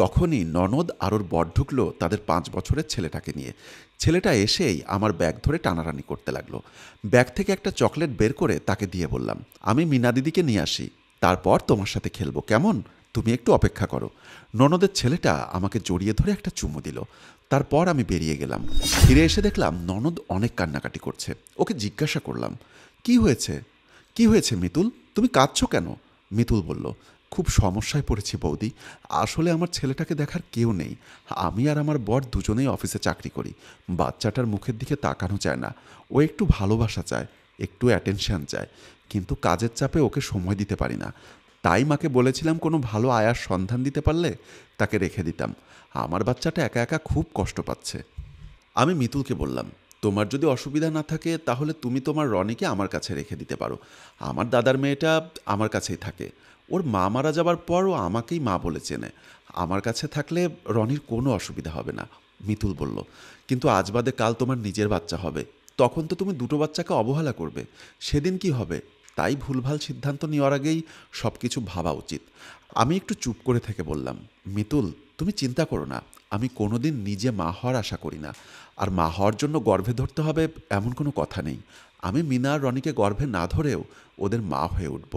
তখনই ননদ আর ওর বর ঢুকলো তাদের 5 বছরের ছেলেটাকে নিয়ে। ছেলেটা এসেই আমার ব্যাগ ধরে টানাটানি করতে লাগলো। ব্যাগ থেকে একটা চকলেট বের করে তাকে দিয়ে বললাম, আমি মিনা দিদিকে নিয়ে আসি, তারপর তোমার সাথে খেলবো, কেমন? তুমি একটু অপেক্ষা করো। ননদের ছেলেটা আমাকে জড়িয়ে ধরে একটা চুমু দিল। তারপর আমি বেরিয়ে গেলাম। ফিরে এসে দেখলাম ননদ অনেক কান্নাকাটি করছে। ওকে জিজ্ঞাসা করলাম, কি হয়েছে? কি হয়েছে মিতুল, তুমি কাঁদছো কেন? মিতুল বলল, খুব সমস্যায় পড়েছি বৌদি। আসলে আমার ছেলেটাকে দেখার কেউ নেই। আমি আর আমার বর দুজনেই অফিসে চাকরি করি। বাচ্চাটার মুখের দিকে তাকানো যায় না। ও একটু ভালোবাসা চায়, একটু অ্যাটেনশন চায়, কিন্তু কাজের চাপে ওকে সময় দিতে পারি না। তাই মাকে বলেছিলাম কোনো ভালো আয়ার সন্ধান দিতে পারলে তাকে রেখে দিতাম। আমার বাচ্চাটা একা একা খুব কষ্ট পাচ্ছে। আমি মিতুলকে বললাম, তোমার যদি অসুবিধা না থাকে তাহলে তুমি তোমার রনিকে আমার কাছে রেখে দিতে পারো। আমার দাদার মেয়েটা আমার কাছেই থাকে। ওর মা মারা যাবার পর ও আমাকেই মা বলে চেনে। আমার কাছে থাকলে রনির কোনো অসুবিধা হবে না। মিতুল বলল, কিন্তু আজ বাদে কাল তোমার নিজের বাচ্চা হবে, তখন তো তুমি দুটো বাচ্চাকে অবহেলা করবে। সেদিন কি হবে? তাই ভুলভাল সিদ্ধান্ত নেওয়ার আগেই সব কিছু ভাবা উচিত। আমি একটু চুপ করে থেকে বললাম, মিতুল, তুমি চিন্তা করো না। আমি কোনোদিন নিজে মা হওয়ার আশা করি না। আর মা হওয়ার জন্য গর্ভে ধরতে হবে এমন কোনো কথা নেই। আমি মিনা আর রনিকে গর্ভে না ধরেও ওদের মা হয়ে উঠব।